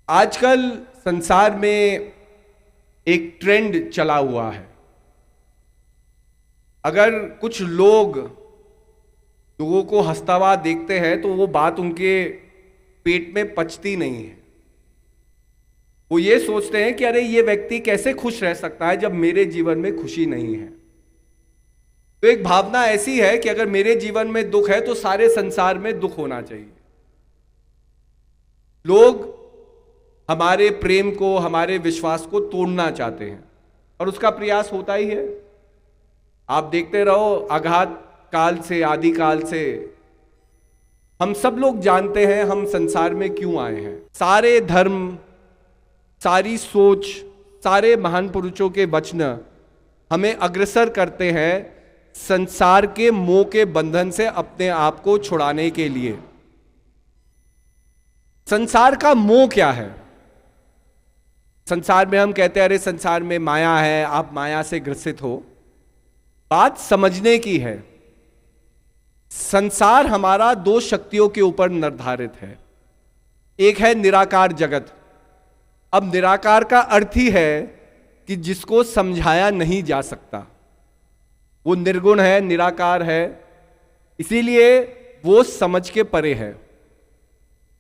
आजकल संसार में एक ट्रेंड चला हुआ है। अगर कुछ लोगों को हंसता हुआ देखते हैं तो वो बात उनके पेट में पचती नहीं है। वो ये सोचते हैं कि अरे ये व्यक्ति कैसे खुश रह सकता है जब मेरे जीवन में खुशी नहीं है। तो एक भावना ऐसी है कि अगर मेरे जीवन में दुख है तो सारे संसार में दुख होना चाहिए। लोग हमारे प्रेम को, हमारे विश्वास को तोड़ना चाहते हैं और उसका प्रयास होता ही है। आप देखते रहो, आघात काल से, आदि काल से हम सब लोग जानते हैं हम संसार में क्यों आए हैं। सारे धर्म, सारी सोच, सारे महान पुरुषों के वचन हमें अग्रसर करते हैं संसार के मोह के बंधन से अपने आप को छुड़ाने के लिए। संसार का मोह क्या है? संसार में हम कहते हैं अरे संसार में माया है, आप माया से ग्रसित हो। बात समझने की है। संसार हमारा दो शक्तियों के ऊपर निर्धारित है। एक है निराकार जगत। अब निराकार का अर्थ ही है कि जिसको समझाया नहीं जा सकता। वो निर्गुण है, निराकार है, इसीलिए वो समझ के परे है।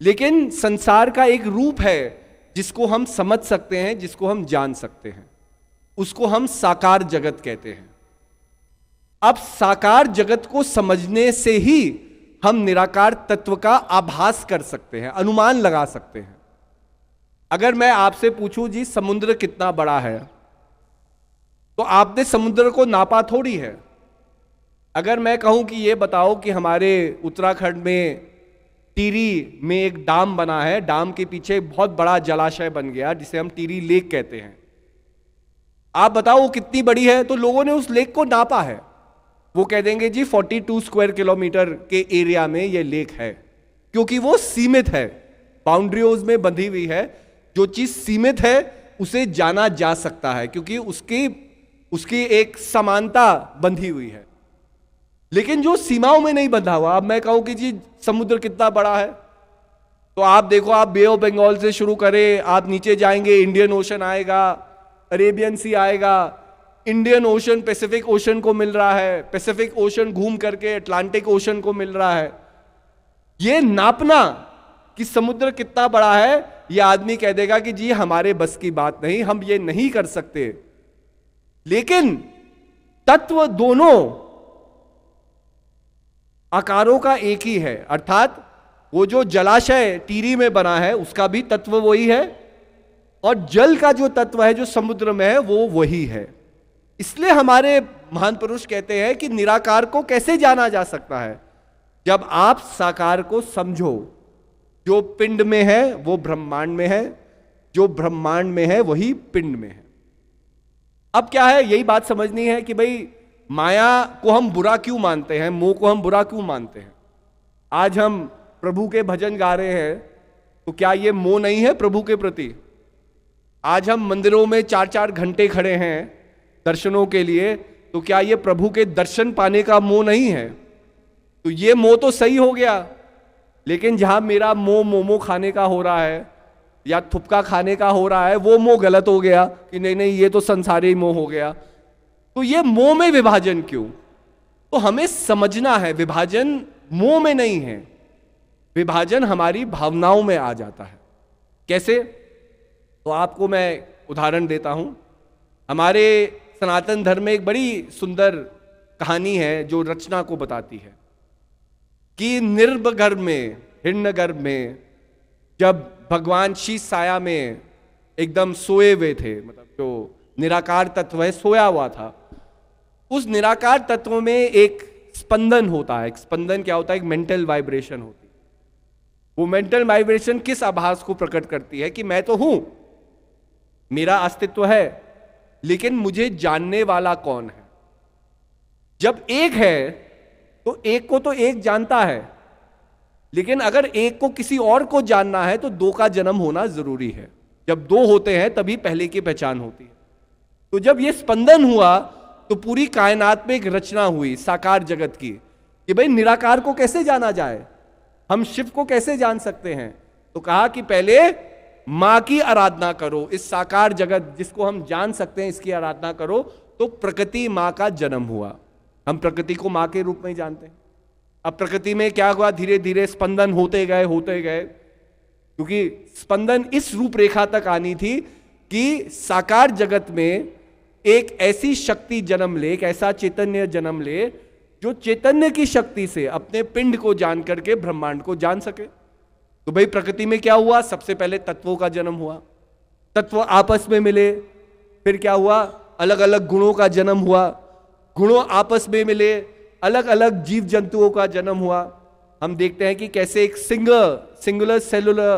लेकिन संसार का एक रूप है जिसको हम समझ सकते हैं, जिसको हम जान सकते हैं, उसको हम साकार जगत कहते हैं। अब साकार जगत को समझने से ही हम निराकार तत्व का आभास कर सकते हैं, अनुमान लगा सकते हैं। अगर मैं आपसे पूछूं जी समुद्र कितना बड़ा है, तो आपने समुद्र को नापा थोड़ी है। अगर मैं कहूं कि ये बताओ कि हमारे उत्तराखंड में टिहरी में एक डाम बना है, डाम के पीछे बहुत बड़ा जलाशय बन गया जिसे हम टिहरी लेक कहते हैं, आप बताओ वो कितनी बड़ी है? तो लोगों ने उस लेक को नापा है। वो कह देंगे जी 42 स्क्वायर किलोमीटर के एरिया में ये लेक है, क्योंकि वो सीमित है, बाउंड्रीज में बंधी हुई है। जो चीज सीमित है उसे जाना जा सकता है क्योंकि उसकी एक समानता बंधी हुई है। लेकिन जो सीमाओं में नहीं बंधा हुआ, अब मैं कहूं कि जी समुद्र कितना बड़ा है, तो आप देखो, आप बे ऑफ बंगाल से शुरू करें, आप नीचे जाएंगे इंडियन ओशन आएगा, अरेबियन सी आएगा, इंडियन ओशन पैसिफिक ओशन को मिल रहा है, पैसिफिक ओशन घूम करके अटलांटिक ओशन को मिल रहा है। ये नापना कि समुद्र कितना बड़ा है, यह आदमी कह देगा कि जी हमारे बस की बात नहीं, हम ये नहीं कर सकते। लेकिन तत्व दोनों आकारों का एक ही है। अर्थात वो जो जलाशय टिहरी में बना है उसका भी तत्व वही है और जल का जो तत्व है जो समुद्र में है वो वही है। इसलिए हमारे महान पुरुष कहते हैं कि निराकार को कैसे जाना जा सकता है? जब आप साकार को समझो। जो पिंड में है वो ब्रह्मांड में है, जो ब्रह्मांड में है वही पिंड में है। अब क्या है, यही बात समझनी है कि भाई माया को हम बुरा क्यों मानते हैं, मोह को हम बुरा क्यों मानते हैं। आज हम प्रभु के भजन गा रहे हैं तो क्या ये मोह नहीं है प्रभु के प्रति? आज हम मंदिरों में 4-4 घंटे खड़े हैं दर्शनों के लिए, तो क्या ये प्रभु के दर्शन पाने का मोह नहीं है? तो ये मोह तो सही हो गया। लेकिन जहां मेरा मोह मोमो खाने का हो रहा है या थुपका खाने का हो रहा है, वो मोह गलत हो गया कि नहीं नहीं ये तो संसारी मोह हो गया। तो ये मोह में विभाजन क्यों? तो हमें समझना है विभाजन मोह में नहीं है, विभाजन हमारी भावनाओं में आ जाता है। कैसे? तो आपको मैं उदाहरण देता हूं। हमारे सनातन धर्म में एक बड़ी सुंदर कहानी है जो रचना को बताती है कि निर्भगर्भ में, हिरण्यगर्भ में जब भगवान शीश साया में एकदम सोए हुए थे, मतलब जो निराकार तत्व है सोया हुआ था, उस निराकार तत्व में एक स्पंदन होता है। एक स्पंदन क्या होता है? एक मेंटल वाइब्रेशन होती है। वो मेंटल वाइब्रेशन किस आभास को प्रकट करती है कि मैं तो हूं, मेरा अस्तित्व है, लेकिन मुझे जानने वाला कौन है? जब एक है तो एक को तो एक जानता है, लेकिन अगर एक को किसी और को जानना है तो दो का जन्म होना जरूरी है। जब दो होते हैं तभी पहले की पहचान होती है। तो जब यह स्पंदन हुआ तो पूरी कायनात में एक रचना हुई साकार जगत की कि भाई निराकार को कैसे जाना जाए, हम शिव को कैसे जान सकते हैं। तो कहा कि पहले मां की आराधना करो, इस साकार जगत जिसको हम जान सकते हैं इसकी आराधना करो, तो प्रकृति मां का जन्म हुआ। हम प्रकृति को मां के रूप में ही जानते हैं। अब प्रकृति में क्या हुआ, धीरे धीरे स्पंदन होते गए, क्योंकि स्पंदन इस रूपरेखा तक आनी थी कि साकार जगत में एक ऐसी शक्ति जन्म ले, एक ऐसा चैतन्य जन्म ले जो चैतन्य की शक्ति से अपने पिंड को जान करके ब्रह्मांड को जान सके। तो भाई प्रकृति में क्या हुआ, सबसे पहले तत्वों का जन्म हुआ, तत्व आपस में मिले, फिर क्या हुआ, अलग अलग गुणों का जन्म हुआ, गुणों आपस में मिले, अलग अलग जीव जंतुओं का जन्म हुआ। हम देखते हैं कि कैसे एक सिंगुलर सेलुलर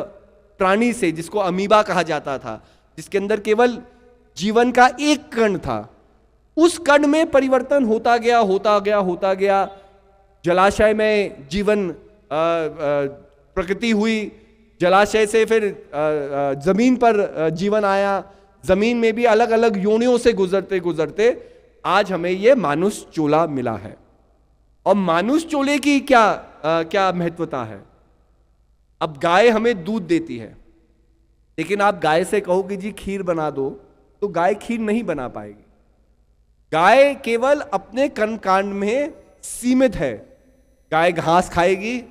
प्राणी से, जिसको अमीबा कहा जाता था, जिसके अंदर केवल जीवन का एक कण था, उस कण में परिवर्तन होता गया। जलाशय में जीवन प्रकृति हुई, जलाशय से फिर जमीन पर जीवन आया, जमीन में भी अलग अलग योनियों से गुजरते गुजरते आज हमें यह मानुष चोला मिला है। और मानुष चोले की क्या महत्वता है। अब गाय हमें दूध देती है, लेकिन आप गाय से कहोगे जी खीर बना दो, तो गाय खीर नहीं बना पाएगी। गाय केवल अपने कर्मकांड में सीमित है। गाय घास खाएगी,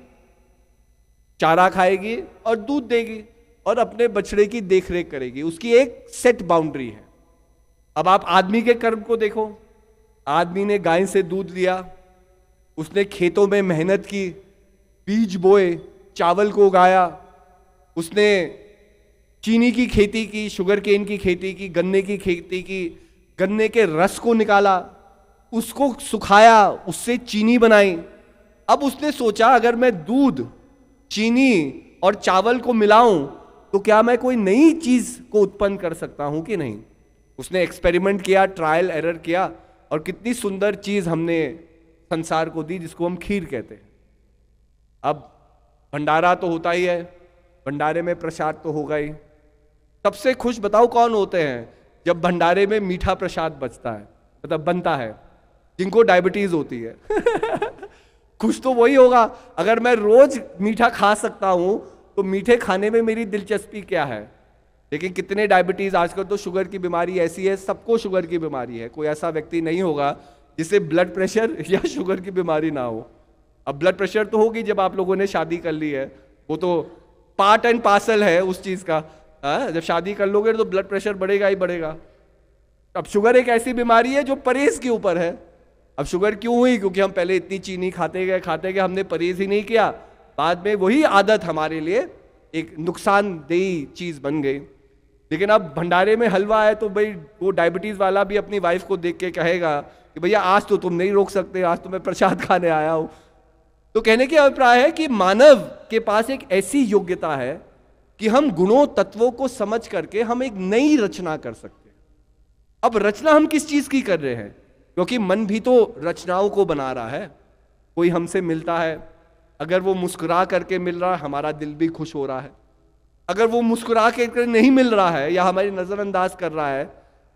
चारा खाएगी और दूध देगी और अपने बछड़े की देखरेख करेगी, उसकी एक सेट बाउंड्री है। अब आप आदमी के कर्म को देखो, आदमी ने गाय से दूध लिया, उसने खेतों में मेहनत की, बीज बोए, चावल को उगाया, उसने चीनी की खेती की, शुगर केन की खेती की, गन्ने की खेती की, गन्ने के रस को निकाला, उसको सुखाया, उससे चीनी बनाई। अब उसने सोचा अगर मैं दूध, चीनी और चावल को मिलाऊं तो क्या मैं कोई नई चीज को उत्पन्न कर सकता हूं कि नहीं। उसने एक्सपेरिमेंट किया, ट्रायल एरर किया, और कितनी सुंदर चीज हमने संसार को दी, जिसको हम खीर कहते हैं। अब भंडारा तो होता ही है, भंडारे में प्रसाद तो होगा ही। सबसे खुश बताओ कौन होते हैं जब भंडारे में मीठा प्रसाद बचता है, मतलब बनता है, जिनको डायबिटीज होती है खुश तो वही होगा। अगर मैं रोज मीठा खा सकता हूं तो मीठे खाने में मेरी दिलचस्पी क्या है। लेकिन कितने डायबिटीज, आजकल तो शुगर की बीमारी ऐसी है, सबको शुगर की बीमारी है, कोई ऐसा व्यक्ति नहीं होगा जिसे ब्लड प्रेशर या शुगर की बीमारी ना हो। अब ब्लड प्रेशर तो होगी जब आप लोगों ने शादी कर ली है, वो तो पार्ट एंड पार्सल है उस चीज का। जब शादी कर लोगे तो ब्लड प्रेशर बढ़ेगा ही बढ़ेगा। अब शुगर एक ऐसी बीमारी है जो परहेज के ऊपर है। अब शुगर क्यों हुई, क्योंकि हम पहले इतनी चीनी खाते गए, हमने परहेज ही नहीं किया, बाद में वही आदत हमारे लिए एक नुकसानदेही चीज बन गई। लेकिन अब भंडारे में हलवा है तो भाई वो डायबिटीज वाला भी अपनी वाइफ को देख के कहेगा कि भैया आज तो तुम नहीं रोक सकते, आज तो मैं प्रसाद खाने आया हूं। तो कहने की अभिप्राय है कि मानव के पास एक ऐसी योग्यता है कि हम गुणों तत्वों को समझ करके हम एक नई रचना कर सकते हैं। अब रचना हम किस चीज की कर रहे हैं, क्योंकि मन भी तो रचनाओं को बना रहा है। कोई हमसे मिलता है, अगर वो मुस्कुरा करके मिल रहा है, हमारा दिल भी खुश हो रहा है। अगर वो मुस्कुरा के नहीं मिल रहा है या हमारी नजरअंदाज कर रहा है,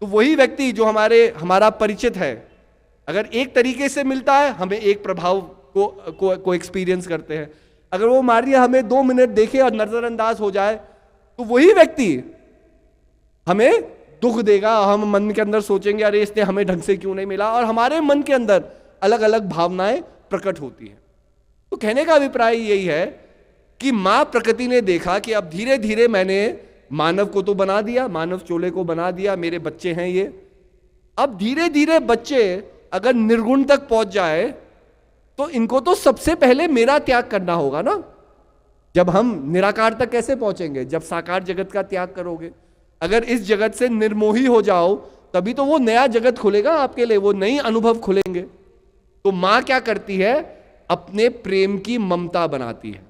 तो वही व्यक्ति जो हमारा परिचित है, अगर एक तरीके से मिलता है, हमें एक प्रभाव को एक्सपीरियंस करते हैं। अगर वो मान लिया हमें 2 मिनट देखे और नजरअंदाज हो जाए, तो वही व्यक्ति हमें दुख देगा। हम मन के अंदर सोचेंगे अरे इसने हमें ढंग से क्यों नहीं मिला, और हमारे मन के अंदर अलग अलग भावनाएं प्रकट होती हैं। तो कहने का अभिप्राय यही है कि मां प्रकृति ने देखा कि अब धीरे धीरे मैंने मानव को तो बना दिया, मानव चोले को बना दिया, मेरे बच्चे हैं ये। अब धीरे धीरे बच्चे अगर निर्गुण तक पहुंच जाए तो इनको तो सबसे पहले मेरा त्याग करना होगा ना। जब हम निराकार तक कैसे पहुंचेंगे, जब साकार जगत का त्याग करोगे। अगर इस जगत से निर्मोही हो जाओ तभी तो वो नया जगत खुलेगा आपके लिए, वो नई अनुभव खुलेंगे। तो मां क्या करती है, अपने प्रेम की ममता बनाती है।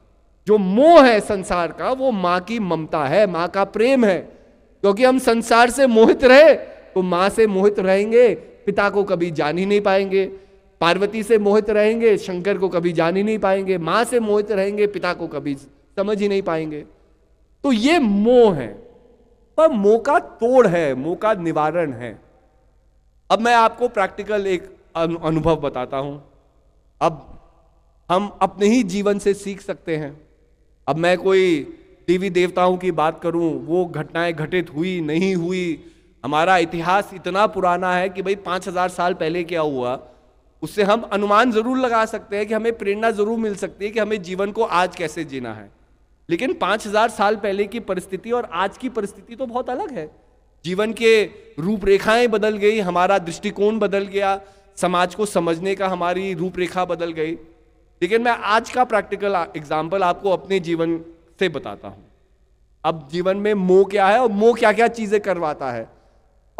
जो मोह है संसार का, वो मां की ममता है, मां का प्रेम है। क्योंकि हम संसार से मोहित रहे तो मां से मोहित रहेंगे, पिता को कभी जान ही नहीं पाएंगे। पार्वती से मोहित रहेंगे, शंकर को कभी जान ही नहीं पाएंगे। मां से मोहित रहेंगे, पिता को कभी समझ ही नहीं पाएंगे। तो ये मोह है, पर मोह का तोड़ है, मोह का निवारण है। अब मैं आपको प्रैक्टिकल एक अनुभव बताता हूं। अब हम अपने ही जीवन से सीख सकते हैं। अब मैं कोई देवी देवताओं की बात करूं, वो घटनाएं घटित हुई नहीं हुई, हमारा इतिहास इतना पुराना है कि भाई 5000 साल पहले क्या हुआ, उससे हम अनुमान जरूर लगा सकते हैं कि हमें प्रेरणा जरूर मिल सकती है कि हमें जीवन को आज कैसे जीना है। लेकिन 5000 साल पहले की परिस्थिति और आज की परिस्थिति तो बहुत अलग है। जीवन के रूपरेखाएं बदल गई, हमारा दृष्टिकोण बदल गया, समाज को समझने का हमारी रूपरेखा बदल गई। लेकिन मैं आज का प्रैक्टिकल एग्जाम्पल आपको अपने जीवन से बताता हूं। अब जीवन में मोह क्या है और मोह क्या क्या चीजें करवाता है,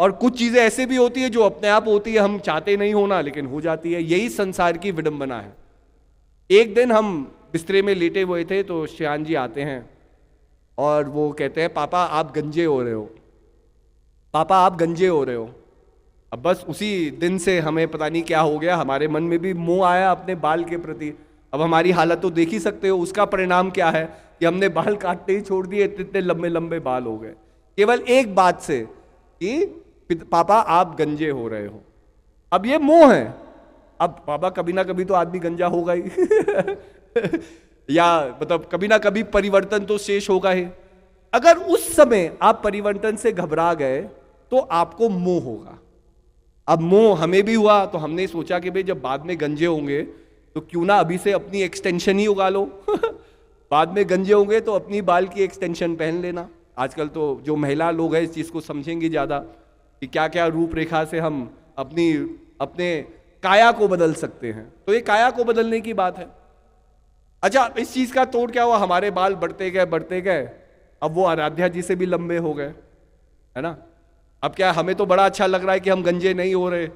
और कुछ चीजें ऐसे भी होती है जो अपने आप होती है, हम चाहते नहीं होना लेकिन हो जाती है। यही संसार की विडंबना है। एक दिन हम बिस्तरे में लेटे हुए थे तो श्यान जी आते हैं और वो कहते हैं, पापा आप गंजे हो रहे हो, पापा आप गंजे हो रहे हो। अब बस उसी दिन से हमें पता नहीं क्या हो गया, हमारे मन में भी मोह आया अपने बाल के प्रति। अब हमारी हालत तो देख ही सकते हो, उसका परिणाम क्या है कि हमने बाल काटते ही छोड़ दिए, इतने लंबे लंबे बाल हो गए, केवल एक बात से कि पापा आप गंजे हो रहे हो। अब ये मोह है। अब पापा कभी ना कभी तो आदमी गंजा होगा ही या मतलब कभी ना कभी परिवर्तन तो शेष होगा ही। अगर उस समय आप परिवर्तन से घबरा गए तो आपको मोह होगा। अब मोह हमें भी हुआ तो हमने सोचा कि भाई जब बाद में गंजे होंगे तो क्यों ना अभी से अपनी एक्सटेंशन ही उगा लो बाद में गंजे होंगे तो अपनी बाल की एक्सटेंशन पहन लेना। आजकल तो जो महिला लोग हैं इस चीज को समझेंगी ज्यादा कि क्या क्या रूपरेखा से हम अपने काया को बदल सकते हैं। तो ये काया को बदलने की बात है। अच्छा, इस चीज का तोड़ क्या हुआ, हमारे बाल बढ़ते गए, अब वो आराध्या जी से भी लंबे हो गए, है ना। अब क्या हमें तो बड़ा अच्छा लग रहा है कि हम गंजे नहीं हो रहे,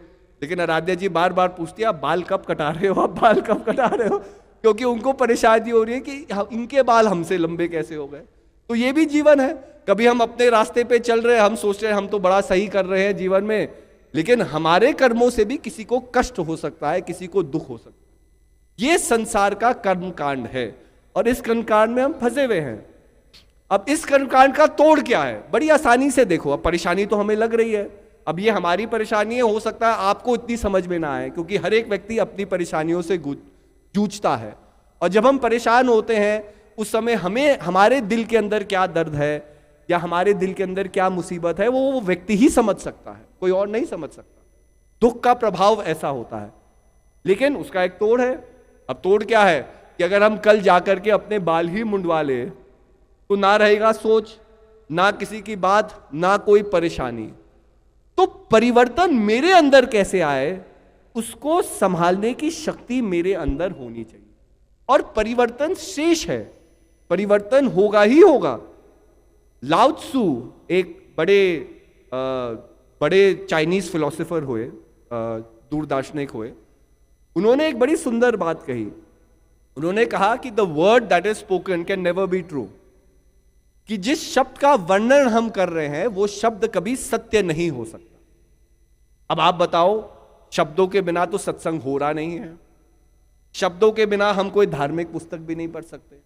लेकिन आराध्या जी बार बार पूछती है आप बाल कब कटा रहे हो, आप बाल कब कटा रहे हो, क्योंकि उनको परेशानी हो रही है कि इनके बाल हमसे लंबे कैसे हो गए। तो ये भी जीवन है। कभी हम अपने रास्ते पे चल रहे हैं, हम सोच रहे हैं हम तो बड़ा सही कर रहे हैं जीवन में, लेकिन हमारे कर्मों से भी किसी को कष्ट हो सकता है, किसी को दुख हो सकता है। ये संसार का कर्मकांड है और इस कर्मकांड में हम फंसे हुए हैं। अब इस कर्मकांड का तोड़ क्या है, बड़ी आसानी से देखो। अब परेशानी तो हमें लग रही है, अब ये हमारी परेशानी है, हो सकता है आपको इतनी समझ में ना आए, क्योंकि हर एक व्यक्ति अपनी परेशानियों से जूझता है। और जब हम परेशान होते हैं उस समय हमें हमारे दिल के अंदर क्या दर्द है या हमारे दिल के अंदर क्या मुसीबत है वो व्यक्ति ही समझ सकता है, कोई और नहीं समझ सकता। दुख का प्रभाव ऐसा होता है। लेकिन उसका एक तोड़ है। अब तोड़ क्या है कि अगर हम कल जाकर के अपने बाल ही मुंडवा ले तो ना रहेगा सोच, ना किसी की बात, ना कोई परेशानी। तो परिवर्तन मेरे अंदर कैसे आए उसको संभालने की शक्ति मेरे अंदर होनी चाहिए। और परिवर्तन शेष है, परिवर्तन होगा ही होगा। लाओ त्सु एक बड़े चाइनीज फिलोसोफर हुए, दूरदार्शनिक हुए। उन्होंने एक बड़ी सुंदर बात कही। उन्होंने कहा कि the word that is spoken can never be true, कि जिस शब्द का वर्णन हम कर रहे हैं वो शब्द कभी सत्य नहीं हो सकता। अब आप बताओ, शब्दों के बिना तो सत्संग हो रहा नहीं है, शब्दों के बिना हम कोई धार्मिक पुस्तक भी नहीं पढ़ सकते।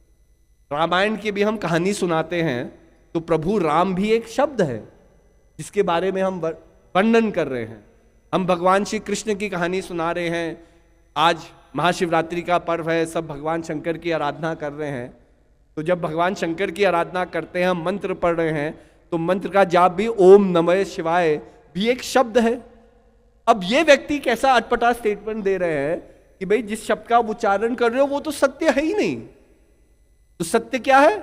रामायण की भी हम कहानी सुनाते हैं तो प्रभु राम भी एक शब्द है जिसके बारे में हम वर्णन कर रहे हैं। हम भगवान श्री कृष्ण की कहानी सुना रहे हैं। आज महाशिवरात्रि का पर्व है, सब भगवान शंकर की आराधना कर रहे हैं। तो जब भगवान शंकर की आराधना करते हैं, हम मंत्र पढ़ रहे हैं, तो मंत्र का जाप भी ओम नमः शिवाय भी एक शब्द है। अब ये व्यक्ति कैसा अटपटा स्टेटमेंट दे रहे हैं कि भाई जिस शब्द का उच्चारण कर रहे हो वो तो सत्य है ही नहीं। तो सत्य क्या है?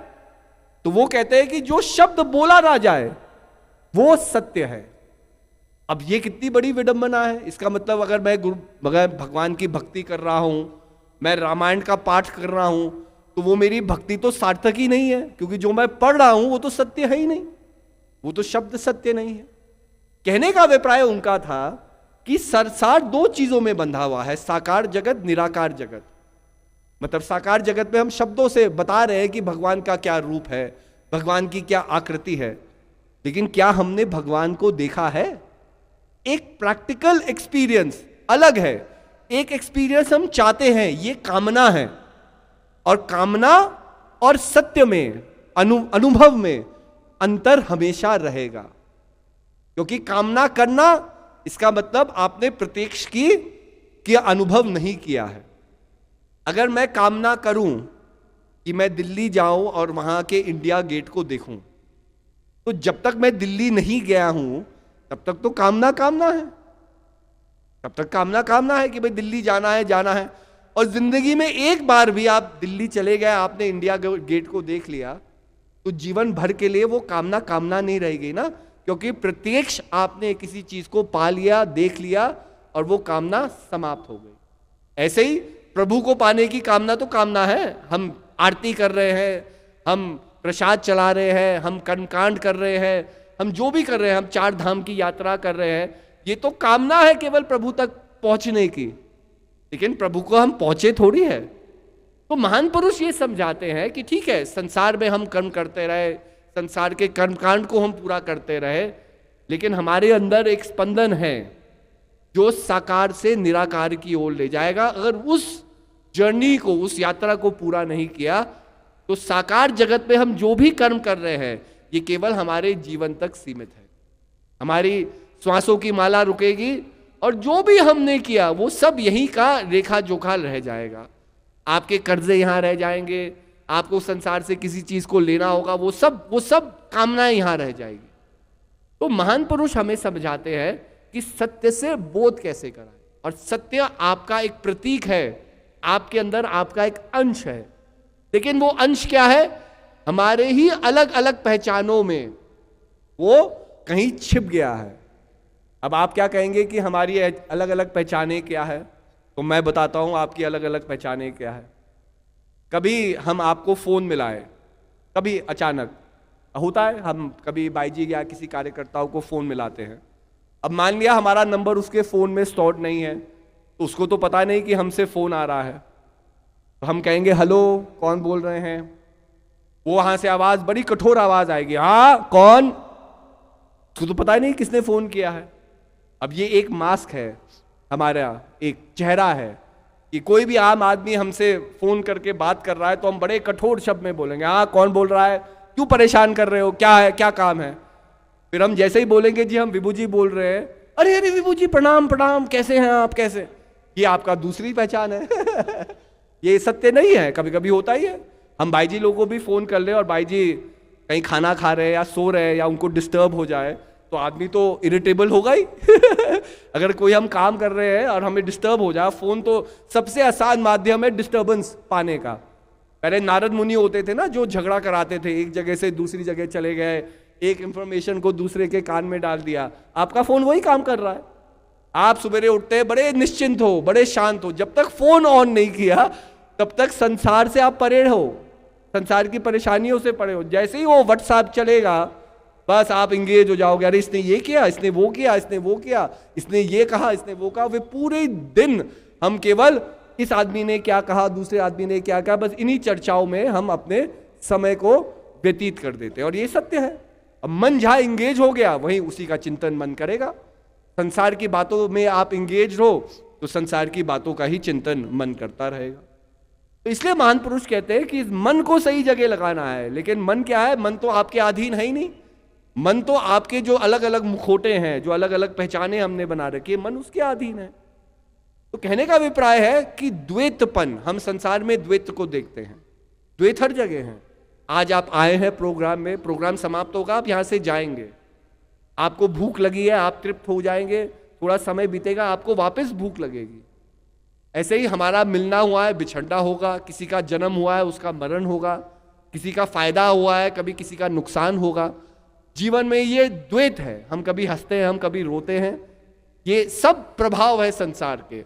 तो वो कहते हैं कि जो शब्द बोला ना जाए वो सत्य है। अब ये कितनी बड़ी विडंबना है। इसका मतलब अगर मैं भगवान की भक्ति कर रहा हूं, मैं रामायण का पाठ कर रहा हूं, तो वो मेरी भक्ति तो सार्थक ही नहीं है, क्योंकि जो मैं पढ़ रहा हूं वो तो सत्य है ही नहीं, वो तो शब्द सत्य नहीं है। कहने का अभिप्राय उनका था कि संसार दो चीजों में बंधा हुआ है, साकार जगत, निराकार जगत। मतलब साकार जगत में हम शब्दों से बता रहे हैं कि भगवान का क्या रूप है, भगवान की क्या आकृति है, लेकिन क्या हमने भगवान को देखा है? एक प्रैक्टिकल एक्सपीरियंस अलग है, एक एक्सपीरियंस हम चाहते हैं, ये कामना है। और कामना और सत्य में, अनुभव में अंतर हमेशा रहेगा। क्योंकि कामना करना इसका मतलब आपने प्रत्यक्ष की अनुभव नहीं किया है। अगर मैं कामना करूं कि मैं दिल्ली जाऊं और वहां के इंडिया गेट को देखूं, तो जब तक मैं दिल्ली नहीं गया हूं तब तक तो कामना कामना है, तब तक कामना कामना है कि भाई दिल्ली जाना है जाना है। और जिंदगी में एक बार भी आप दिल्ली चले गए, आपने इंडिया गेट को देख लिया, तो जीवन भर के लिए वो कामना कामना नहीं रहेगी ना, क्योंकि प्रत्यक्ष आपने किसी चीज को पा लिया, देख लिया और वो कामना समाप्त हो गई। ऐसे ही प्रभु को पाने की कामना तो कामना है। हम आरती कर रहे हैं, हम प्रसाद चला रहे हैं, हम कर्मकांड कर रहे हैं, हम जो भी कर रहे हैं, हम 4 धाम की यात्रा कर रहे हैं, ये तो कामना है केवल प्रभु तक पहुंचने की, लेकिन प्रभु को हम पहुंचे थोड़ी है। तो महान पुरुष ये समझाते हैं कि ठीक है, संसार में हम कर्म करते रहे, संसार के कर्मकांड को हम पूरा करते रहे, लेकिन हमारे अंदर एक स्पंदन है जो साकार से निराकार की ओर ले जाएगा। अगर उस जर्नी को, उस यात्रा को पूरा नहीं किया तो साकार जगत में हम जो भी कर्म कर रहे हैं ये केवल हमारे जीवन तक सीमित है। हमारी श्वासों की माला रुकेगी और जो भी हमने किया वो सब यहीं का रेखा जोखा रह जाएगा। आपके कर्जे यहां रह जाएंगे, आपको संसार से किसी चीज को लेना होगा, वो सब कामनाएं यहां रह जाएगी। तो महान पुरुष हमें समझाते हैं कि सत्य से बोध कैसे कराएं, और सत्य आपका एक प्रतीक है, आपके अंदर आपका एक अंश है, लेकिन वो अंश क्या है, हमारे ही अलग अलग पहचानों में वो कहीं छिप गया है। अब आप क्या कहेंगे कि हमारी अलग अलग पहचानें क्या है, तो मैं बताता हूं आपकी अलग अलग पहचानें क्या है। कभी हम आपको फोन मिलाए, कभी अचानक होता है, हम कभी बाईजी या किसी कार्यकर्ताओं को फोन मिलाते हैं। अब मान लिया हमारा नंबर उसके फोन में स्टोर्ड नहीं है, तो उसको तो पता नहीं कि हमसे फोन आ रहा है, तो हम कहेंगे हेलो कौन बोल रहे हैं, वो वहां से आवाज, बड़ी कठोर आवाज आएगी, हाँ कौन, उसको तो पता ही नहीं किसने फोन किया है। अब ये एक मास्क है, हमारा एक चेहरा है कि कोई भी आम आदमी हमसे फोन करके बात कर रहा है तो हम बड़े कठोर शब्द में बोलेंगे, हाँ कौन बोल रहा है, क्यों परेशान कर रहे हो, क्या है, क्या काम है। फिर हम जैसे ही बोलेंगे जी हम विभू जी बोल रहे हैं, अरे अरे विभू जी प्रणाम प्रणाम, कैसे हैं आप, कैसे, ये आपका दूसरी पहचान है। ये सत्य नहीं है, कभी कभी होता ही है। हम भाई जी लोगों को भी फोन कर ले और भाई जी कहीं खाना खा रहे हैं या सो रहे हैं या उनको डिस्टर्ब हो जाए तो आदमी तो इरिटेबल होगा ही। अगर कोई हम काम कर रहे हैं और हमें डिस्टर्ब हो जाए, फोन तो सबसे आसान माध्यम है डिस्टर्बेंस पाने का। पहले नारद मुनि होते थे ना जो झगड़ा कराते थे, एक जगह से दूसरी जगह चले गए, एक इंफॉर्मेशन को दूसरे के कान में डाल दिया। आपका फोन वही काम कर रहा है। आप सवेरे उठते हैं बड़े निश्चिंत हो, बड़े शांत हो, जब तक फोन ऑन नहीं किया तब तक संसार से आप परे हो, संसार की परेशानियों से परे हो। जैसे ही वो व्हाट्सएप चलेगा बस आप इंगेज हो जाओगे, अरे इसने ये किया, इसने वो किया, इसने वो किया, इसने ये कहा, इसने वो कहा। वे पूरे दिन हम केवल इस आदमी ने क्या कहा, दूसरे आदमी ने क्या कहा, बस इन्हीं चर्चाओं में हम अपने समय को व्यतीत कर देते हैं। और ये सत्य है। अब मन जहां इंगेज हो गया वहीं उसी का चिंतन मन करेगा। संसार की बातों में आप इंगेज हो तो संसार की बातों का ही चिंतन मन करता रहेगा। तो इसलिए महान पुरुष कहते हैं कि मन को सही जगह लगाना है। लेकिन मन क्या है, मन तो आपके अधीन है ही नहीं। मन तो आपके जो अलग अलग मुखोटे हैं, जो अलग अलग पहचाने हमने बना रखी है, मन उसके अधीन है। तो कहने का अभिप्राय है कि द्वैतपन, हम संसार में द्वैत को देखते हैं, द्वैत हर जगह है। आज आप आए हैं प्रोग्राम में, प्रोग्राम समाप्त होगा, आप यहां से जाएंगे, आपको भूख लगी है, आप तृप्त हो जाएंगे, थोड़ा समय बीतेगा, आपको वापस भूख लगेगी। ऐसे ही हमारा मिलना हुआ है, बिछड़ना होगा, किसी का जन्म हुआ है, उसका मरण होगा, किसी का फायदा हुआ है, कभी किसी का नुकसान होगा। जीवन में ये द्वैत है, हम कभी हंसते हैं, हम कभी रोते हैं, ये सब प्रभाव है संसार के।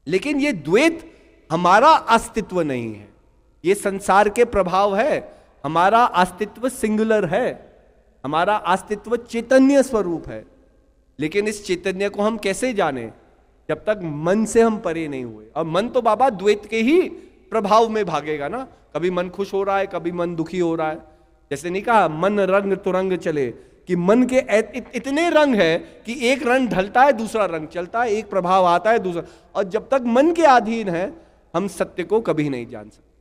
लेकिन ये द्वैत हमारा अस्तित्व नहीं है, ये संसार के प्रभाव है। हमारा अस्तित्व सिंगुलर है, हमारा अस्तित्व चैतन्य स्वरूप है। लेकिन इस चैतन्य को हम कैसे जाने, जब तक मन से हम परे नहीं हुए। और मन तो बाबा द्वैत के ही प्रभाव में भागेगा ना, कभी मन खुश हो रहा है, कभी मन दुखी हो रहा है। जैसे नहीं कहा मन रंग तुरंग चले, कि मन के इतने रंग है कि एक रंग ढलता है, दूसरा रंग चलता है, एक प्रभाव आता है, दूसरा। और जब तक मन के अधीन है हम सत्य को कभी नहीं जान सकते।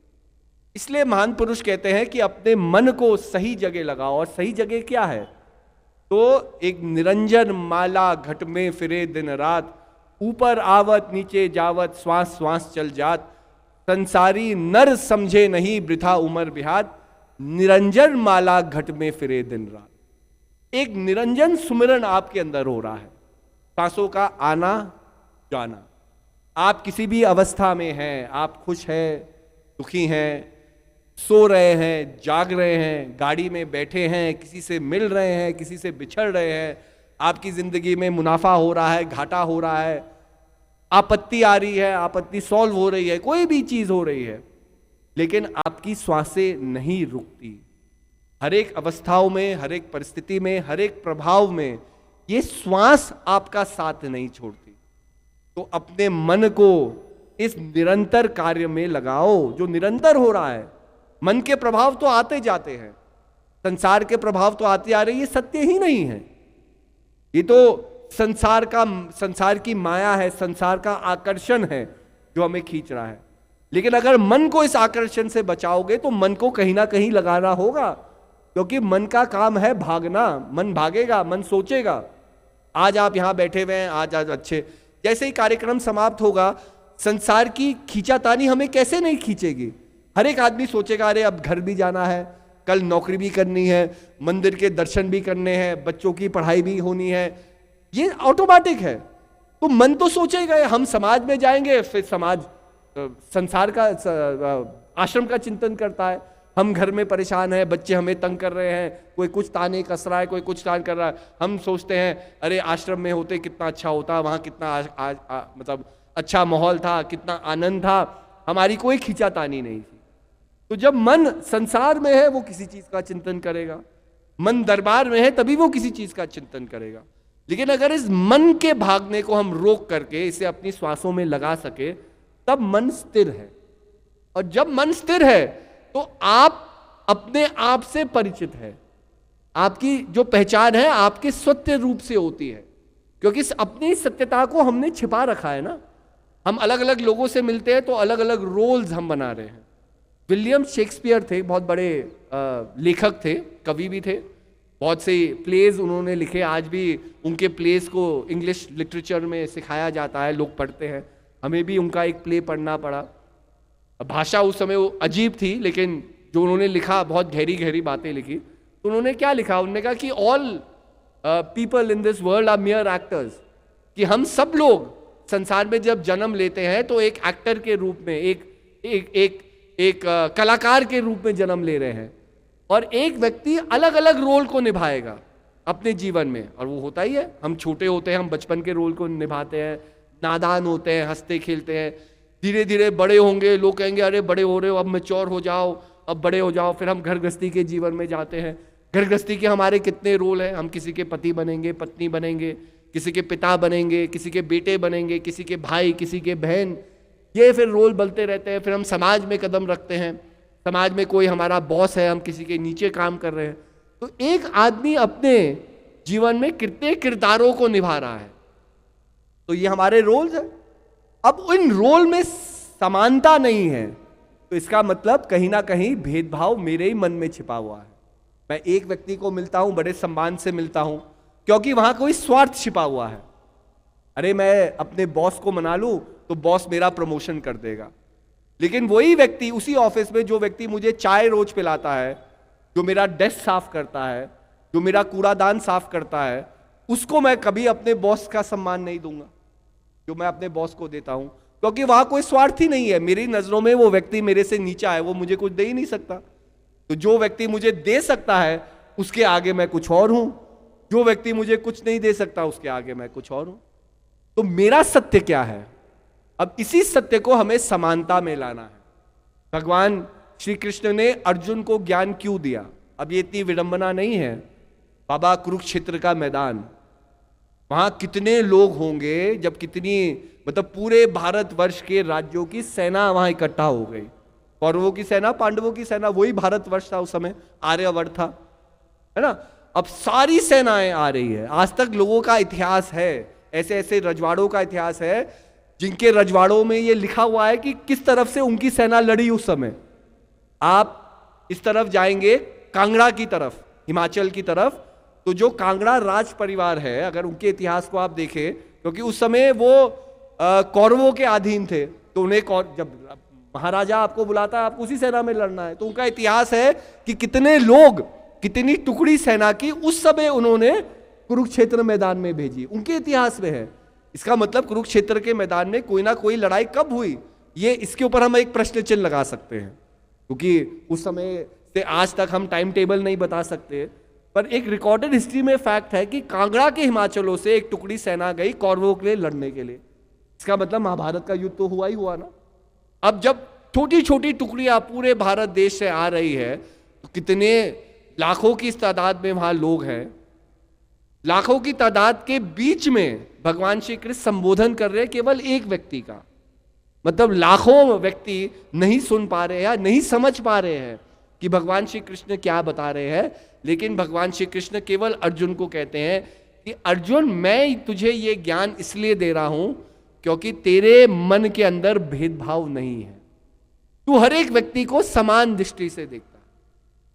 इसलिए महान पुरुष कहते हैं कि अपने मन को सही जगह लगाओ। और सही जगह क्या है, तो एक निरंजन माला घट में फिरे दिन रात, ऊपर आवत नीचे जावत, श्वास श्वास चल जात, संसारी नर समझे नहीं वृथा उमर बिहात, निरंजन माला घट में फिरे दिन रात। एक निरंजन सुमिरन आपके अंदर हो रहा है, सांसों का आना जाना। आप किसी भी अवस्था में हैं, आप खुश हैं, दुखी हैं, सो रहे हैं, जाग रहे हैं, गाड़ी में बैठे हैं, किसी से मिल रहे हैं, किसी से बिछड़ रहे हैं, आपकी जिंदगी में मुनाफा हो रहा है, घाटा हो रहा है, आपत्ति आ रही है, आपत्ति सॉल्व हो रही है, कोई भी चीज हो रही है, लेकिन आपकी श्वासें नहीं रुकती। हर एक अवस्थाओं में, हर एक परिस्थिति में, हर एक प्रभाव में ये श्वास आपका साथ नहीं छोड़ती। तो अपने मन को इस निरंतर कार्य में लगाओ जो निरंतर हो रहा है। मन के प्रभाव तो आते जाते हैं, संसार के प्रभाव तो आते आ रहे, ये सत्य ही नहीं है। ये तो संसार की माया है, संसार का आकर्षण है जो हमें खींच रहा है। लेकिन अगर मन को इस आकर्षण से बचाओगे तो मन को कहीं ना कहीं लगाना होगा, क्योंकि मन का काम है भागना। मन भागेगा, मन सोचेगा। आज आप यहां बैठे हुए हैं, आज अच्छे, जैसे ही कार्यक्रम समाप्त होगा, संसार की खींचातानी हमें कैसे नहीं खींचेगी। हर एक आदमी सोचेगा अरे अब घर भी जाना है, कल नौकरी भी करनी है, मंदिर के दर्शन भी करने हैं, बच्चों की पढ़ाई भी होनी है, ये ऑटोमेटिक है। तो मन तो सोचेगा हम समाज में जाएंगे, फिर समाज संसार का आश्रम का चिंतन करता है, हम घर में परेशान हैं, बच्चे हमें तंग कर रहे हैं, कोई कुछ ताने कस रहा है, कोई कुछ तान कर रहा है। हम सोचते हैं अरे आश्रम में होते कितना अच्छा होता, वहां कितना मतलब अच्छा माहौल था, कितना आनंद था, हमारी कोई खींचातानी नहीं थी। तो जब मन संसार में है वो किसी चीज का चिंतन करेगा, मन दरबार में है तभी वो किसी चीज का चिंतन करेगा। लेकिन अगर इस मन के भागने को हम रोक करके इसे अपनी श्वासों में लगा सके, तब मन स्थिर है। और जब मन स्थिर है तो आप अपने आप से परिचित है, आपकी जो पहचान है आपके सत्य रूप से होती है, क्योंकि अपनी सत्यता को हमने छिपा रखा है ना। हम अलग अलग लोगों से मिलते हैं तो अलग अलग रोल्स हम बना रहे हैं। विलियम शेक्सपियर थे, बहुत बड़े लेखक थे, कवि भी थे, बहुत से प्लेज उन्होंने लिखे, आज भी उनके प्लेस को इंग्लिश लिटरेचर में सिखाया जाता है, लोग पढ़ते हैं। हमें भी उनका एक प्ले पढ़ना पड़ा। भाषा उस समय वो अजीब थी, लेकिन जो उन्होंने लिखा बहुत गहरी गहरी बातें लिखी। तो उन्होंने क्या लिखा, उन्होंने कहा कि all people in this world are mere actors, कि हम सब लोग संसार में जब जन्म लेते हैं तो एक एक्टर के रूप में, एक कलाकार के रूप में जन्म ले रहे हैं, और एक व्यक्ति अलग अलग रोल को निभाएगा अपने जीवन में। और वो होता ही है, हम छोटे होते हैं, हम बचपन के रोल को निभाते हैं, नादान होते हैं, हंसते खेलते हैं। धीरे धीरे बड़े होंगे, लोग कहेंगे अरे बड़े हो रहे हो, अब मैच्योर हो जाओ, अब बड़े हो जाओ। फिर हम घर गृहस्थी के जीवन में जाते हैं। घर गृहस्थी के हमारे कितने रोल हैं, हम किसी के पति बनेंगे, पत्नी बनेंगे, किसी के पिता बनेंगे, किसी के बेटे बनेंगे, किसी के भाई, किसी के बहन, ये फिर रोल बदलते रहते हैं। फिर हम समाज में कदम रखते हैं, समाज में कोई हमारा बॉस है, हम किसी के नीचे काम कर रहे हैं। तो एक आदमी अपने जीवन में कितने किरदारों को निभा रहा है, तो ये हमारे रोल्स हैं। अब इन रोल में समानता नहीं है, तो इसका मतलब कहीं ना कहीं भेदभाव मेरे ही मन में छिपा हुआ है। मैं एक व्यक्ति को मिलता हूं, बड़े सम्मान से मिलता हूं, क्योंकि वहां कोई स्वार्थ छिपा हुआ है। अरे मैं अपने बॉस को मना लूं तो बॉस मेरा प्रमोशन कर देगा। लेकिन वही व्यक्ति उसी ऑफिस में, जो व्यक्ति मुझे चाय रोज पिलाता है, जो मेरा डेस्क साफ करता है, जो मेरा कूड़ादान साफ करता है, उसको मैं कभी अपने बॉस का सम्मान नहीं दूंगा जो मैं अपने बॉस को देता हूं, क्योंकि वहां कोई स्वार्थ ही नहीं है। मेरी नजरों में वो व्यक्ति मेरे से नीचा है, वो मुझे कुछ दे ही नहीं सकता। तो जो व्यक्ति मुझे दे सकता है उसके आगे मैं कुछ और हूं, जो व्यक्ति मुझे कुछ नहीं दे सकता उसके आगे मैं कुछ और हूं। तो मेरा सत्य क्या है? अब इसी सत्य को हमें समानता में लाना है। भगवान श्री कृष्ण ने अर्जुन को ज्ञान क्यों दिया? अब ये इतनी विडंबना नहीं है। बाबा कुरुक्षेत्र का मैदान, वहां कितने लोग होंगे, जब कितनी मतलब पूरे भारतवर्ष के राज्यों की सेना वहां इकट्ठा हो गई। कौरवों की सेना, पांडवों की सेना, वही भारतवर्ष था उस समय, आर्यवर्त था, है ना। अब सारी सेनाएं आ रही है। आज तक लोगों का इतिहास है, ऐसे ऐसे रजवाड़ों का इतिहास है जिनके रजवाड़ों में ये लिखा हुआ है कि किस तरफ से उनकी सेना लड़ी उस समय। आप इस तरफ जाएंगे कांगड़ा की तरफ, हिमाचल की तरफ, तो जो कांगड़ा राज परिवार है, अगर उनके इतिहास को आप देखें, क्योंकि उस समय वो कौरवों के अधीन थे, तो उन्हें जब महाराजा आपको बुलाता है, आपको उसी सेना में लड़ना है। तो उनका इतिहास है कि कितने लोग, कितनी टुकड़ी सेना की उस समय उन्होंने कुरुक्षेत्र मैदान में भेजी, उनके इतिहास में है। इसका मतलब कुरुक्षेत्र के मैदान में कोई ना कोई लड़ाई कब हुई, ये इसके ऊपर हम एक प्रश्न चिन्ह लगा सकते हैं, क्योंकि उस समय से आज तक हम टाइम टेबल नहीं बता सकते। पर एक रिकॉर्डेड हिस्ट्री में फैक्ट है कि कांगड़ा के हिमाचलों से एक टुकड़ी सेना गई कौरवों के लिए लड़ने के लिए। इसका मतलब महाभारत का युद्ध तो हुआ ही हुआ ना। अब जब छोटी छोटी टुकड़ियां पूरे भारत देश से आ रही है तो कितने लाखों की तादाद में वहां लोग हैं, लाखों की तादाद के बीच में भगवान श्री कृष्ण संबोधन कर रहे हैं केवल एक व्यक्ति का। मतलब लाखों व्यक्ति नहीं सुन पा रहे हैं या नहीं समझ पा रहे हैं कि भगवान श्री कृष्ण क्या बता रहे हैं, लेकिन भगवान श्री कृष्ण केवल अर्जुन को कहते हैं कि अर्जुन, मैं तुझे ये ज्ञान इसलिए दे रहा हूं क्योंकि तेरे मन के अंदर भेदभाव नहीं है, तू हर एक व्यक्ति को समान दृष्टि से देखता।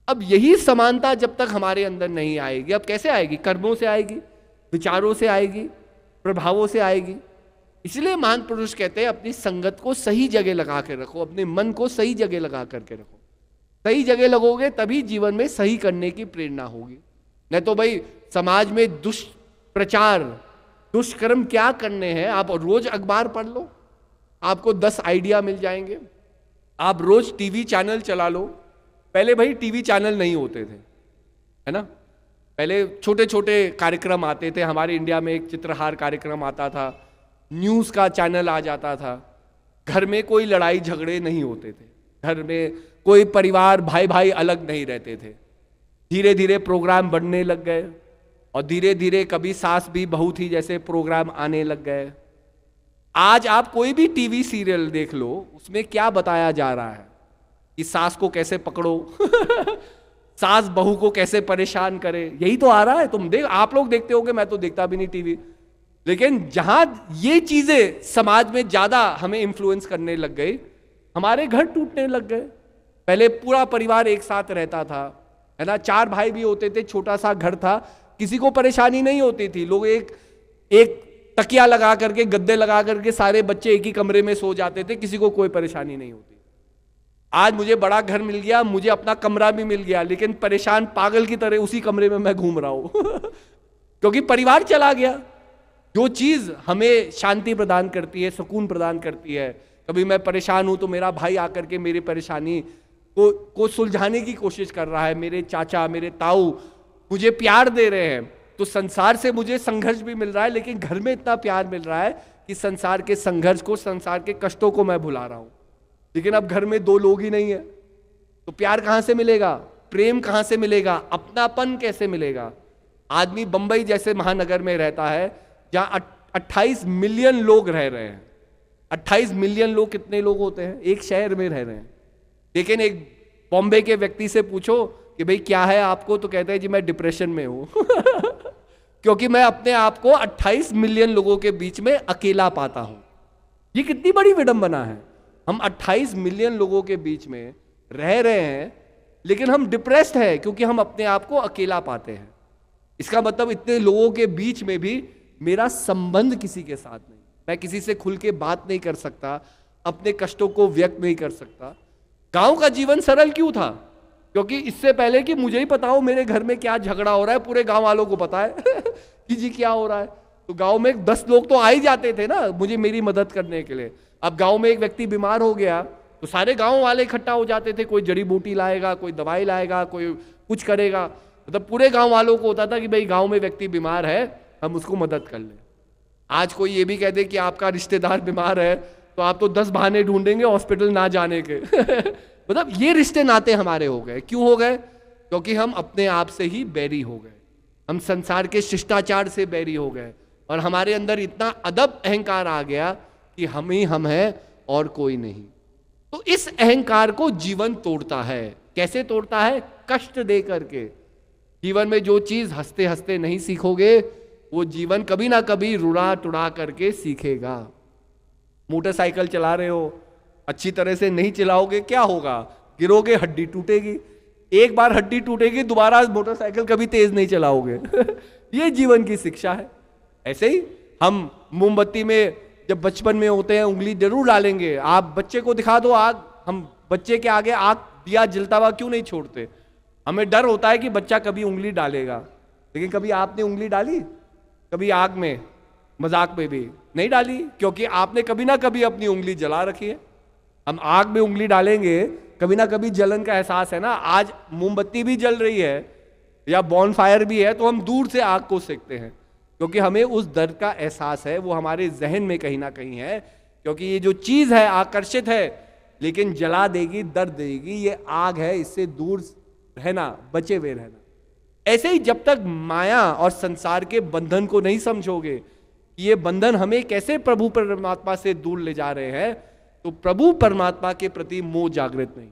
अब यही समानता जब तक हमारे अंदर नहीं आएगी, अब कैसे आएगी? कर्मों से आएगी, विचारों से आएगी, प्रभावों से आएगी। इसलिए महान पुरुष कहते हैं अपनी संगत को सही जगह लगा के रखो, अपने मन को सही जगह लगा करके रखो। सही जगह लगोगे तभी जीवन में सही करने की प्रेरणा होगी। नहीं तो भाई समाज में दुष्प्रचार, दुष्कर्म क्या करने हैं, आप रोज अखबार पढ़ लो, आपको 10 आइडिया मिल जाएंगे। आप रोज टीवी चैनल चला लो। पहले भाई टीवी चैनल नहीं होते थे, है ना। पहले छोटे छोटे कार्यक्रम आते थे। हमारे इंडिया में एक चित्रहार कार्यक्रम आता था, न्यूज़ का चैनल आ जाता था। घर में कोई लड़ाई झगड़े नहीं होते थे, घर में कोई परिवार भाई भाई अलग नहीं रहते थे। धीरे धीरे प्रोग्राम बढ़ने लग गए और धीरे धीरे कभी सास भी बहू थी जैसे प्रोग्राम आने लग गए। आज आप कोई भी टीवी सीरियल देख लो, उसमें क्या बताया जा रहा है कि सास को कैसे पकड़ो सास बहू को कैसे परेशान करे, यही तो आ रहा है। तुम देख, आप लोग देखते होगे, मैं तो देखता भी नहीं टीवी। लेकिन जहां ये चीजें समाज में ज्यादा हमें इन्फ्लुएंस करने लग गई, हमारे घर टूटने लग गए। पहले पूरा परिवार एक साथ रहता था, है ना, 4 भाई भी होते थे, छोटा सा घर था, किसी को परेशानी नहीं होती थी। लोग एक तकिया लगा करके, गद्दे लगा करके सारे बच्चे एक ही कमरे में सो जाते थे, किसी को कोई परेशानी नहीं होती। आज मुझे बड़ा घर मिल गया, मुझे अपना कमरा भी मिल गया, लेकिन परेशान पागल की तरह उसी कमरे में मैं घूम रहा हूं क्योंकि परिवार चला गया। जो चीज हमें शांति प्रदान करती है, सुकून प्रदान करती है, कभी मैं परेशान हूं तो मेरा भाई आकर के मेरी परेशानी को सुलझाने की कोशिश कर रहा है, मेरे चाचा, मेरे ताऊ मुझे प्यार दे रहे हैं, तो संसार से मुझे संघर्ष भी मिल रहा है, लेकिन घर में इतना प्यार मिल रहा है कि संसार के संघर्ष को, संसार के कष्टों को मैं भुला रहा हूं। लेकिन अब घर में 2 लोग ही नहीं है, तो प्यार कहां से मिलेगा, प्रेम कहां से मिलेगा, अपनापन कैसे मिलेगा? आदमी बंबई जैसे महानगर में रहता है जहां 28 मिलियन लोग रह रहे हैं। 28 मिलियन लोग कितने लोग होते हैं? एक शहर में रह रहे हैं। लेकिन एक बॉम्बे के व्यक्ति से पूछो कि भाई क्या है आपको, तो कहते हैं जी मैं डिप्रेशन में हूं क्योंकि मैं अपने आप को 28 मिलियन लोगों के बीच में अकेला पाता हूं। ये कितनी बड़ी विडंबना है। हम 28 मिलियन लोगों के बीच में रह रहे हैं, लेकिन हम डिप्रेस्ड हैं क्योंकि हम अपने आप को अकेला पाते हैं। इसका मतलब इतने लोगों के बीच में भी मेरा संबंध किसी के साथ नहीं, मैं किसी से खुल के बात नहीं कर सकता, अपने कष्टों को व्यक्त नहीं कर सकता। गांव का जीवन सरल क्यों था? क्योंकि इससे पहले कि मुझे ही पता हो मेरे घर में क्या झगड़ा हो रहा है, पूरे गांव वालों को पता है कि जी क्या हो रहा है। तो गांव में 10 लोग तो आ ही जाते थे ना मुझे, मेरी मदद करने के लिए। अब गांव में एक व्यक्ति बीमार हो गया तो सारे गांव वाले इकट्ठा हो जाते थे, कोई जड़ी बूटी लाएगा, कोई दवाई लाएगा, कोई कुछ करेगा। मतलब पूरे गांव वालों को होता था कि भाई गांव में व्यक्ति बीमार है, हम उसको मदद कर लें। आज कोई ये भी कह दे कि आपका रिश्तेदार बीमार है तो आप तो 10 बहाने ढूंढेंगे हॉस्पिटल ना जाने के मतलब ये रिश्ते नाते हमारे हो गए। क्यों हो गए? क्योंकि हम अपने आप से ही बैरी हो गए, हम संसार के शिष्टाचार से बैरी हो गए और हमारे अंदर इतना अदब अहंकार आ गया कि हम ही हम हैं और कोई नहीं। तो इस अहंकार को जीवन तोड़ता है। कैसे तोड़ता है? कष्ट दे करके। जीवन में जो चीज हंसते हंसते नहीं सीखोगे, वो जीवन कभी ना कभी रुड़ा टुड़ा करके सीखेगा। मोटरसाइकिल चला रहे हो, अच्छी तरह से नहीं चलाओगे, क्या होगा? गिरोगे, हड्डी टूटेगी। एक बार हड्डी टूटेगी, दोबारा मोटरसाइकिल कभी तेज नहीं चलाओगे ये जीवन की शिक्षा है। ऐसे ही हम मोमबत्ती में जब बचपन में होते हैं उंगली जरूर डालेंगे। आप बच्चे को दिखा दो आग, हम बच्चे के आगे आग दिया जलता हुआ क्यों नहीं छोड़ते? हमें डर होता है कि बच्चा कभी उंगली डालेगा, लेकिन कभी आपने उंगली डाली? कभी आग में, मजाक में भी नहीं डाली, क्योंकि आपने कभी ना कभी अपनी उंगली जला रखी है। हम आग में उंगली डालेंगे, कभी ना कभी जलन का एहसास है ना। आज मोमबत्ती भी जल रही है या बॉनफायर भी है, तो हम दूर से आग को सेकते हैं, क्योंकि हमें उस दर्द का एहसास है, वो हमारे जहन में कहीं ना कहीं है। क्योंकि ये जो चीज है आकर्षित है, लेकिन जला देगी, दर्द देगी। ये आग है, इससे दूर रहना, बचे हुए रहना। ऐसे ही जब तक माया और संसार के बंधन को नहीं समझोगे कि ये बंधन हमें कैसे प्रभु परमात्मा से दूर ले जा रहे हैं, तो प्रभु परमात्मा के प्रति मोह जागृत नहीं।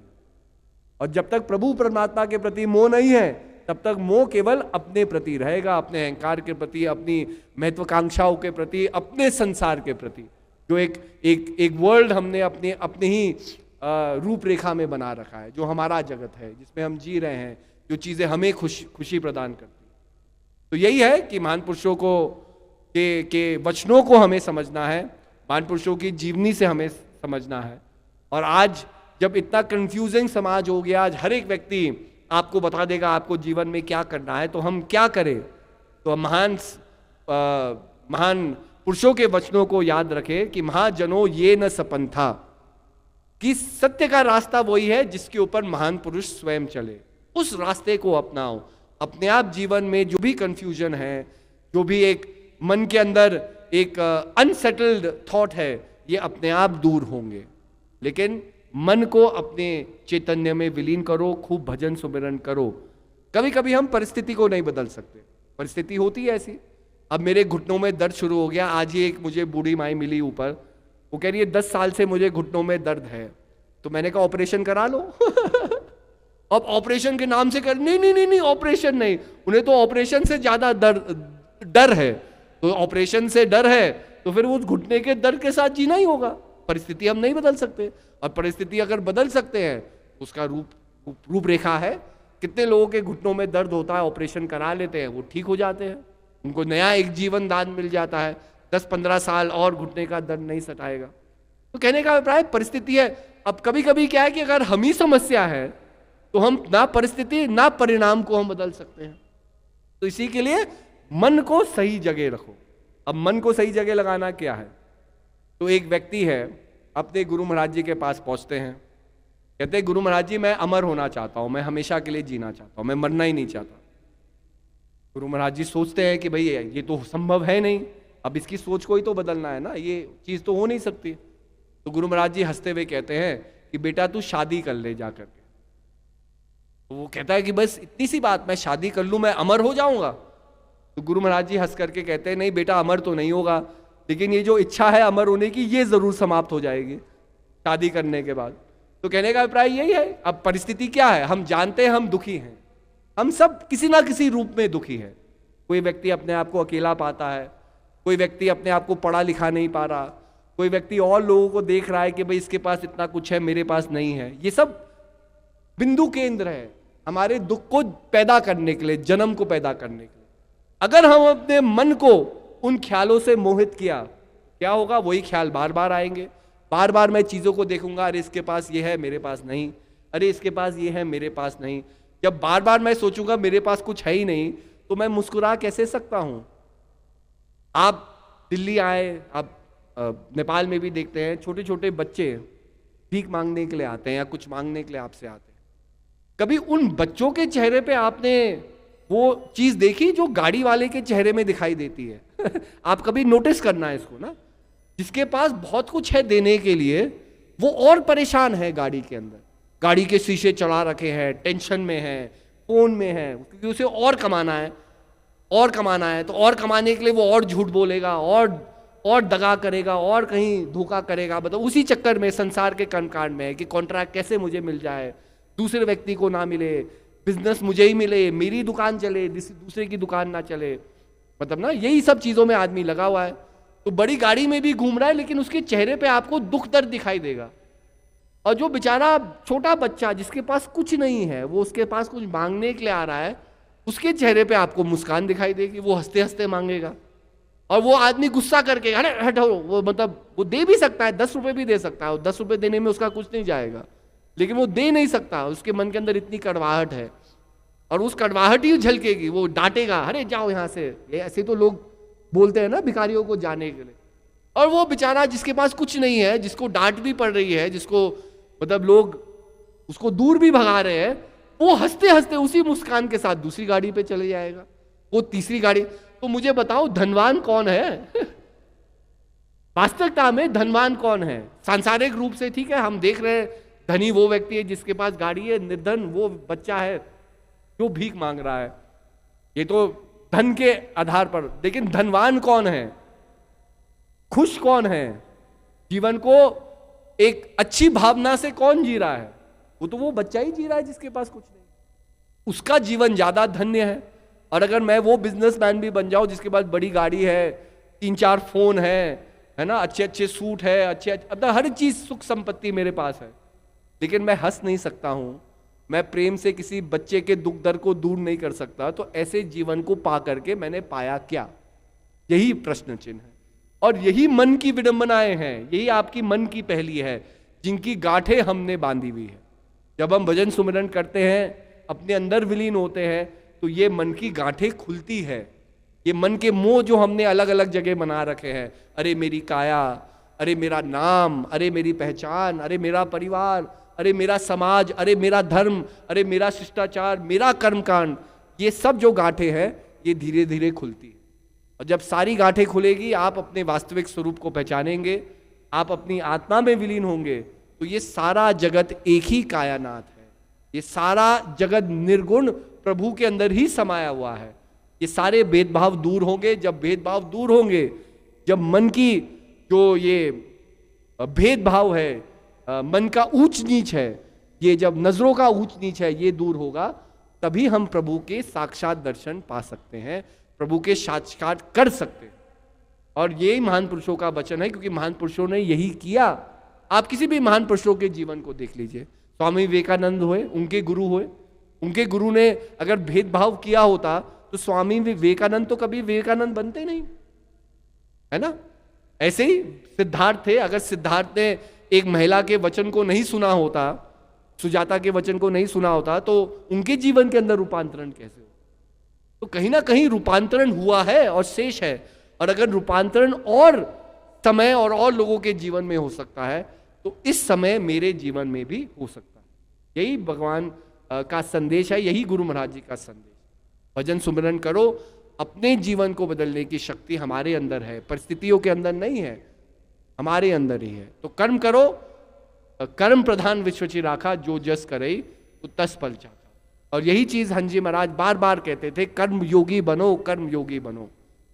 और जब तक प्रभु परमात्मा के प्रति मोह नहीं है, तब तक मोह केवल अपने प्रति रहेगा, अपने अहंकार के प्रति, अपनी महत्वाकांक्षाओं के प्रति, अपने संसार के प्रति, जो एक वर्ल्ड हमने अपने ही रूपरेखा में बना रखा है, जो हमारा जगत है, जिसमें हम जी रहे हैं, जो चीजें हमें खुशी प्रदान करती। तो यही है कि महान पुरुषों को के वचनों को हमें समझना है, महान पुरुषों की जीवनी से हमें समझना है। और आज जब इतना कंफ्यूजिंग समाज हो गया, आज हर एक व्यक्ति आपको बता देगा आपको जीवन में क्या करना है, तो हम क्या करें? तो हम महान पुरुषों के वचनों को याद रखें कि महाजनों ये न सपंथा, कि सत्य का रास्ता वही है जिसके ऊपर महान पुरुष स्वयं चले। उस रास्ते को अपनाओ। अपने आप जीवन में जो भी कंफ्यूजन है, जो भी एक मन के अंदर एक अनसेटल्ड थॉट है, ये अपने आप दूर होंगे। लेकिन मन को अपने चैतन्य में विलीन करो, खूब भजन सुमिरन करो। कभी कभी हम परिस्थिति को नहीं बदल सकते, परिस्थिति होती है ऐसी। अब मेरे घुटनों में दर्द शुरू हो गया। आज ही एक मुझे बूढ़ी माई मिली ऊपर, वो कह रही है 10 साल से मुझे घुटनों में दर्द है। तो मैंने कहा ऑपरेशन करा लो। अब ऑपरेशन के नाम से कर, नहीं ऑपरेशन नहीं, उन्हें तो ऑपरेशन से ज्यादा डर है। तो ऑपरेशन से डर है तो फिर उस घुटने के दर्द के साथ जीना ही होगा। परिस्थिति हम नहीं बदल सकते, और परिस्थिति अगर बदल सकते हैं उसका रूपरेखा है। कितने लोगों के घुटनों में दर्द होता है, ऑपरेशन करा लेते हैं, वो ठीक हो जाते हैं, उनको नया एक जीवन दान मिल जाता है, 10-15 साल और घुटने का दर्द नहीं सताएगा। तो कहने का अभिप्राय परिस्थिति है। अब कभी कभी क्या है कि अगर हम ही समस्या है, तो हम ना परिस्थिति ना परिणाम को हम बदल सकते हैं। तो इसी के लिए मन को सही जगह रखो। अब मन को सही जगह लगाना क्या है? तो एक व्यक्ति है, अपने गुरु महाराज जी के पास पहुंचते हैं, कहते हैं गुरु महाराज जी मैं अमर होना चाहता हूं, मैं हमेशा के लिए जीना चाहता हूं, मैं मरना ही नहीं चाहता। गुरु महाराज जी सोचते हैं कि भाई ये तो संभव है नहीं, अब इसकी सोच को ही तो बदलना है ना, ये चीज तो हो नहीं सकती। तो गुरु महाराज जी हंसते हुए कहते हैं कि बेटा तू शादी कर ले जा करके। तो वो कहता है कि बस इतनी सी बात, मैं शादी कर लूं, मैं अमर हो जाऊंगा। तो गुरु महाराज जी हंस करके कहते हैं नहीं बेटा, अमर तो नहीं होगा, लेकिन ये जो इच्छा है अमर होने की, ये जरूर समाप्त हो जाएगी शादी करने के बाद। तो कहने का अभिप्राय यही है। अब परिस्थिति क्या है? हम जानते हैं हम दुखी हैं, हम सब किसी ना किसी रूप में दुखी है। कोई व्यक्ति अपने आप को अकेला पाता है, कोई व्यक्ति अपने आप को पढ़ा लिखा नहीं पा रहा, कोई व्यक्ति और लोगों को देख रहा है कि भाई इसके पास इतना कुछ है, मेरे पास नहीं है। ये सब बिंदु केंद्र है हमारे दुख को पैदा करने के लिए, जन्म को पैदा करने के लिए। अगर हम अपने मन को उन ख्यालों से मोहित किया, क्या होगा? वही ख्याल बार बार आएंगे। बार बार मैं चीजों को देखूंगा, अरे इसके पास ये है मेरे पास नहीं, अरे इसके पास ये है मेरे पास नहीं। जब बार बार मैं सोचूंगा मेरे पास कुछ है ही नहीं, तो मैं मुस्कुरा कैसे सकता हूं? आप दिल्ली आए, आप नेपाल में भी देखते हैं छोटे छोटे बच्चे भीख मांगने के लिए आते हैं या कुछ मांगने के लिए आपसे आते हैं। कभी उन बच्चों के चेहरे पे आपने वो चीज देखी जो गाड़ी वाले के चेहरे में दिखाई देती है? आप कभी नोटिस करना है इसको ना। जिसके पास बहुत कुछ है देने के लिए, वो और परेशान है गाड़ी के अंदर, गाड़ी के शीशे चढ़ा रखे हैं, टेंशन में है, फोन में है, क्योंकि उसे और कमाना है, और कमाना है। तो और कमाने के लिए वो और झूठ बोलेगा, और दगा करेगा, और कहीं धोखा करेगा। मतलब उसी चक्कर में संसार के कर्मकांड में है कि कॉन्ट्रैक्ट कैसे मुझे मिल जाए, दूसरे व्यक्ति को ना मिले, बिजनेस मुझे ही मिले, मेरी दुकान चले, दूसरे की दुकान ना चले। मतलब ना यही सब चीजों में आदमी लगा हुआ है। तो बड़ी गाड़ी में भी घूम रहा है, लेकिन उसके चेहरे पे आपको दुख दर्द दिखाई देगा। और जो बेचारा छोटा बच्चा जिसके पास कुछ नहीं है, वो उसके पास कुछ मांगने के लिए आ रहा है, उसके चेहरे पे आपको मुस्कान दिखाई देगी, वो हंसते हंसते मांगेगा। और वो आदमी गुस्सा करके अरे हटो, वो मतलब वो दे भी सकता है, 10 रुपए भी दे सकता है, 10 रुपए देने में उसका कुछ नहीं जाएगा, लेकिन वो दे नहीं सकता, उसके मन के अंदर इतनी कड़वाहट है, और उस कड़वाहट ही झलकेगी, वो डांटेगा, अरे जाओ यहां से। ये ऐसे तो लोग बोलते हैं ना भिखारियों को जाने के लिए। और वो बेचारा जिसके पास कुछ नहीं है, जिसको डांट भी पड़ रही है, जिसको मतलब लोग उसको दूर भी भगा रहे हैं, वो हंसते हंसते उसी मुस्कान के साथ दूसरी गाड़ी पे चले जाएगा, वो तीसरी गाड़ी। तो मुझे बताओ धनवान कौन है? वास्तविकता में धनवान कौन है? सांसारिक रूप से ठीक है, हम देख रहे हैं धनी वो व्यक्ति है जिसके पास गाड़ी है, निर्धन वो बच्चा है जो भीख मांग रहा है। ये तो धन के आधार पर, लेकिन धनवान कौन है? खुश कौन है? जीवन को एक अच्छी भावना से कौन जी रहा है? वो तो वो बच्चा ही जी रहा है जिसके पास कुछ नहीं, उसका जीवन ज्यादा धन्य है। और अगर मैं वो बिजनेसमैन भी बन जाऊं जिसके पास बड़ी गाड़ी है, 3-4 फोन है ना, अच्छे अच्छे सूट है, अच्छे मतलब हर चीज सुख संपत्ति मेरे पास है, लेकिन मैं हंस नहीं सकता हूं, मैं प्रेम से किसी बच्चे के दुख दर्द को दूर नहीं कर सकता, तो ऐसे जीवन को पा करके मैंने पाया क्या? यही प्रश्न चिन्ह है। और यही मन की विडंबनाएं हैं, यही आपकी मन की पहली है, जिनकी गांठें हमने बांधी हुई है। जब हम भजन सुमिरन करते हैं, अपने अंदर विलीन होते हैं, तो ये मन की गांठें खुलती है। ये मन के मोह जो हमने अलग अलग जगह बना रखे हैं, अरे मेरी काया, अरे मेरा नाम, अरे मेरी पहचान, अरे मेरा परिवार, अरे मेरा समाज, अरे मेरा धर्म, अरे मेरा शिष्टाचार, मेरा कर्मकांड, ये सब जो गांठें हैं ये धीरे धीरे खुलती है। और जब सारी गांठें खुलेगी, आप अपने वास्तविक स्वरूप को पहचानेंगे, आप अपनी आत्मा में विलीन होंगे, तो ये सारा जगत एक ही कायानाथ है। ये सारा जगत निर्गुण प्रभु के अंदर ही समाया हुआ है। ये सारे भेदभाव दूर होंगे। जब भेदभाव दूर होंगे, जब मन की जो ये भेदभाव है, मन का ऊंच नीच है, ये जब नजरों का ऊंच नीच है, ये दूर होगा, तभी हम प्रभु के साक्षात दर्शन पा सकते हैं, प्रभु के साक्षात कर सकते हैं। और यही महान पुरुषों का वचन है, क्योंकि महान पुरुषों ने यही किया। आप किसी भी महान पुरुषों के जीवन को देख लीजिए, स्वामी विवेकानंद हुए, उनके गुरु हुए, उनके गुरु ने अगर भेदभाव किया होता तो स्वामी विवेकानंद तो कभी विवेकानंद बनते नहीं, है ना। ऐसे ही सिद्धार्थ थे, अगर सिद्धार्थ ने एक महिला के वचन को नहीं सुना होता, सुजाता के वचन को नहीं सुना होता, तो उनके जीवन के अंदर रूपांतरण कैसे हो? तो कहीं ना कहीं रूपांतरण हुआ है और शेष है। और अगर रूपांतरण और समय और लोगों के जीवन में हो सकता है, तो इस समय मेरे जीवन में भी हो सकता है। यही भगवान का संदेश है, यही गुरु महाराज जी का संदेश। भजन सुमिरन करो, अपने जीवन को बदलने की शक्ति हमारे अंदर है, परिस्थितियों के अंदर नहीं है, हमारे अंदर ही है। तो कर्म करो, कर्म प्रधान विश्वची राखा, जो जस करे तो तस फल चाखा। और यही चीज हंजी महाराज बार बार कहते थे, कर्म योगी बनो, कर्म योगी बनो।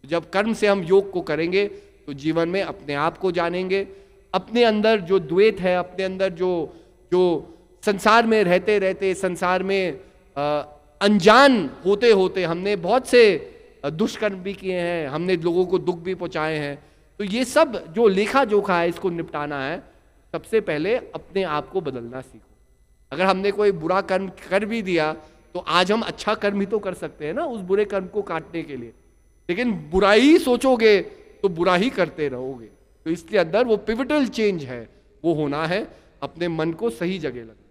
जब कर्म से हम योग को करेंगे तो जीवन में अपने आप को जानेंगे, अपने अंदर जो द्वैत है, अपने अंदर जो संसार में रहते रहते, संसार में अनजान होते होते हमने बहुत से दुष्कर्म भी किए हैं, हमने लोगों को दुख भी पहुंचाए हैं। तो ये सब जो लेखा जोखा है, इसको निपटाना है। सबसे पहले अपने आप को बदलना सीखो। अगर हमने कोई बुरा कर्म कर भी दिया, तो आज हम अच्छा कर्म ही तो कर सकते हैं ना, उस बुरे कर्म को काटने के लिए। लेकिन बुरा ही सोचोगे तो बुरा ही करते रहोगे। तो इसके अंदर वो पिवटल चेंज है, वो होना है, अपने मन को सही जगह लगा।